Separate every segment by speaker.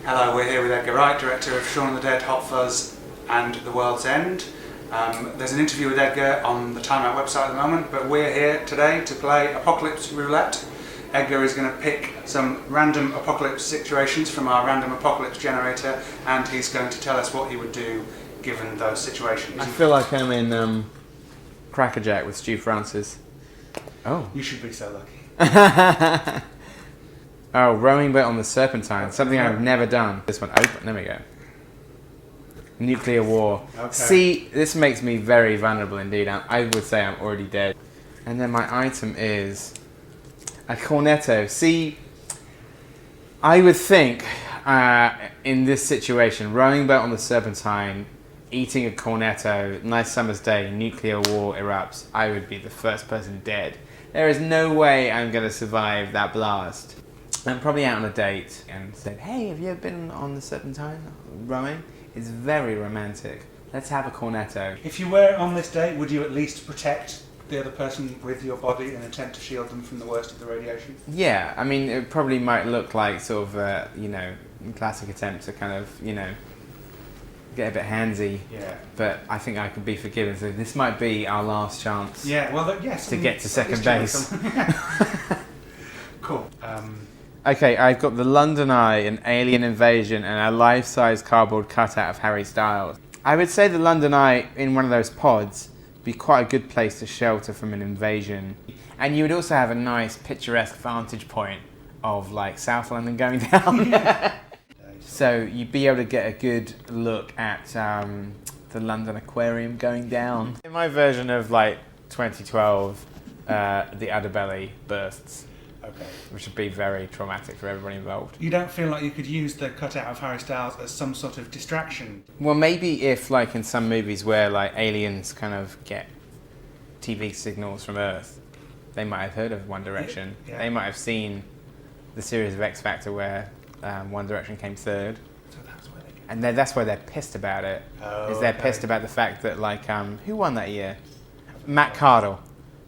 Speaker 1: Hello, we're here with Edgar Wright, director of Shaun of the Dead, Hot Fuzz and The World's End. There's an interview with Edgar on the Time Out website at the moment, but we're here today to play Apocalypse Roulette. Edgar is going to pick some random apocalypse situations from our random apocalypse generator, and he's going to tell us what he would do given those situations.
Speaker 2: I feel like I'm in Crackerjack with Stu Francis. Oh.
Speaker 1: You should be so lucky.
Speaker 2: Oh, rowing boat on the Serpentine, something I've never done. This one open, there we go. Nuclear war.
Speaker 1: Okay.
Speaker 2: See, this makes me very vulnerable indeed. I would say I'm already dead. And then my item is a cornetto. See, I would think in this situation, rowing boat on the Serpentine, eating a cornetto, nice summer's day, nuclear war erupts, I would be the first person dead. There is no way I'm going to survive that blast. I'm probably out on a date and said, hey, have you ever been on the Serpentine rowing? It's very romantic. Let's have a cornetto.
Speaker 1: If you were on this date, would you at least protect the other person with your body and attempt to shield them from the worst of the radiation?
Speaker 2: Yeah, I mean, it probably might look like sort of a, classic attempt to kind of, get a bit handsy.
Speaker 1: Yeah.
Speaker 2: But I think I could be forgiven. So this might be our last chance.
Speaker 1: Yeah, well, yes.
Speaker 2: To get to second base.
Speaker 1: Cool.
Speaker 2: Okay, I've got the London Eye, an alien invasion, and a life-size cardboard cutout of Harry Styles. I would say the London Eye, in one of those pods, would be quite a good place to shelter from an invasion. And you would also have a nice picturesque vantage point of, like, South London going down. So you'd be able to get a good look at the London Aquarium going down. In my version of, 2012, the underbelly bursts.
Speaker 1: Okay.
Speaker 2: Which would be very traumatic for everybody involved.
Speaker 1: You don't feel like you could use the cutout of Harry Styles as some sort of distraction?
Speaker 2: Well, maybe if, in some movies where, aliens kind of get TV signals from Earth, they might have heard of One Direction.
Speaker 1: Yeah.
Speaker 2: They might have seen the series of X Factor where One Direction came third.
Speaker 1: So that's where they get...
Speaker 2: And that's why they're pissed about it.
Speaker 1: Oh,
Speaker 2: they're pissed about the fact that, who won that year? Matt Cardle.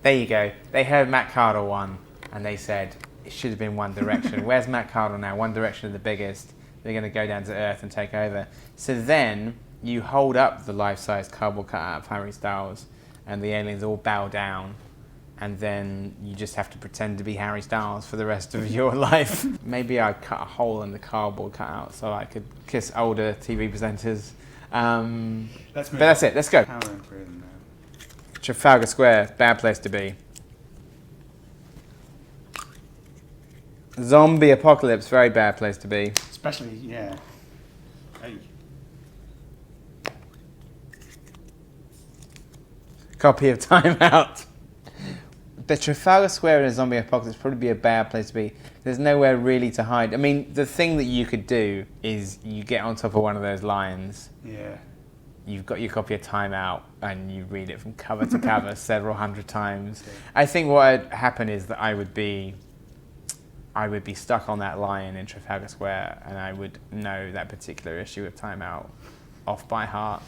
Speaker 2: There you go. They heard Matt Cardle won. And they said, it should have been One Direction. Where's Matt Cardle now? One Direction are the biggest. They're going to go down to Earth and take over. So then you hold up the life-size cardboard cutout of Harry Styles and the aliens all bow down. And then you just have to pretend to be Harry Styles for the rest of your life. Maybe I'd cut a hole in the cardboard cutout so I could kiss older TV presenters. But that's it. Let's go. Trafalgar Square, bad place to be. Zombie apocalypse, very bad place to be.
Speaker 1: Especially, yeah. Hey.
Speaker 2: Copy of Time Out. But Trafalgar Square in a zombie apocalypse would probably be a bad place to be. There's nowhere really to hide. I mean, the thing that you could do is you get on top of one of those lions.
Speaker 1: Yeah.
Speaker 2: You've got your copy of Time Out and you read it from cover to cover several hundred times. I think what would happen is that I would be stuck on that lion in Trafalgar Square and I would know that particular issue of Time Out off by heart.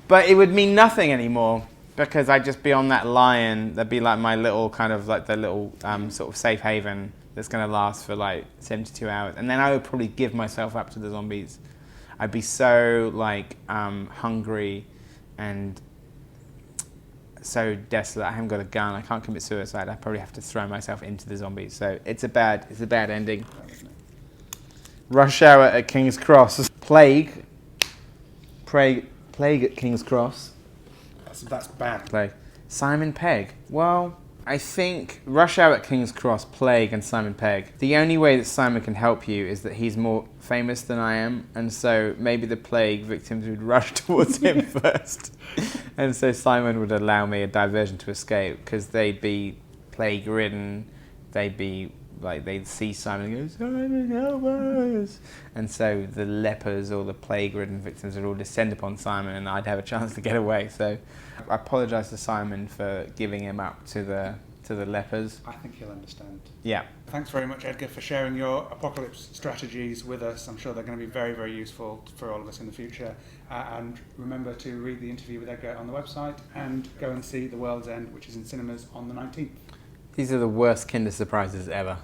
Speaker 2: But it would mean nothing anymore because I'd just be on that lion. That'd be like my little kind of the little sort of safe haven that's going to last for 72 hours. And then I would probably give myself up to the zombies. I'd be so hungry and so desolate. I haven't got a gun. I can't commit suicide. I probably have to throw myself into the zombies. So it's a bad ending. Rush Hour at King's Cross. Plague at King's Cross.
Speaker 1: That's bad.
Speaker 2: Plague. Simon Pegg. Well, I think Rush Hour at King's Cross, Plague, and Simon Pegg. The only way that Simon can help you is that he's more famous than I am, and so maybe the plague victims would rush towards him first. And so Simon would allow me a diversion to escape, because they'd be plague-ridden, they'd see Simon and go, Simon, help us! And so the lepers or the plague-ridden victims would all descend upon Simon and I'd have a chance to get away. So I apologise to Simon for giving him up to the lepers.
Speaker 1: I think he'll understand.
Speaker 2: Yeah.
Speaker 1: Thanks very much, Edgar, for sharing your apocalypse strategies with us. I'm sure they're going to be very, very useful for all of us in the future. And remember to read the interview with Edgar on the website and go and see The World's End, which is in cinemas on the 19th.
Speaker 2: These are the worst Kinder surprises ever.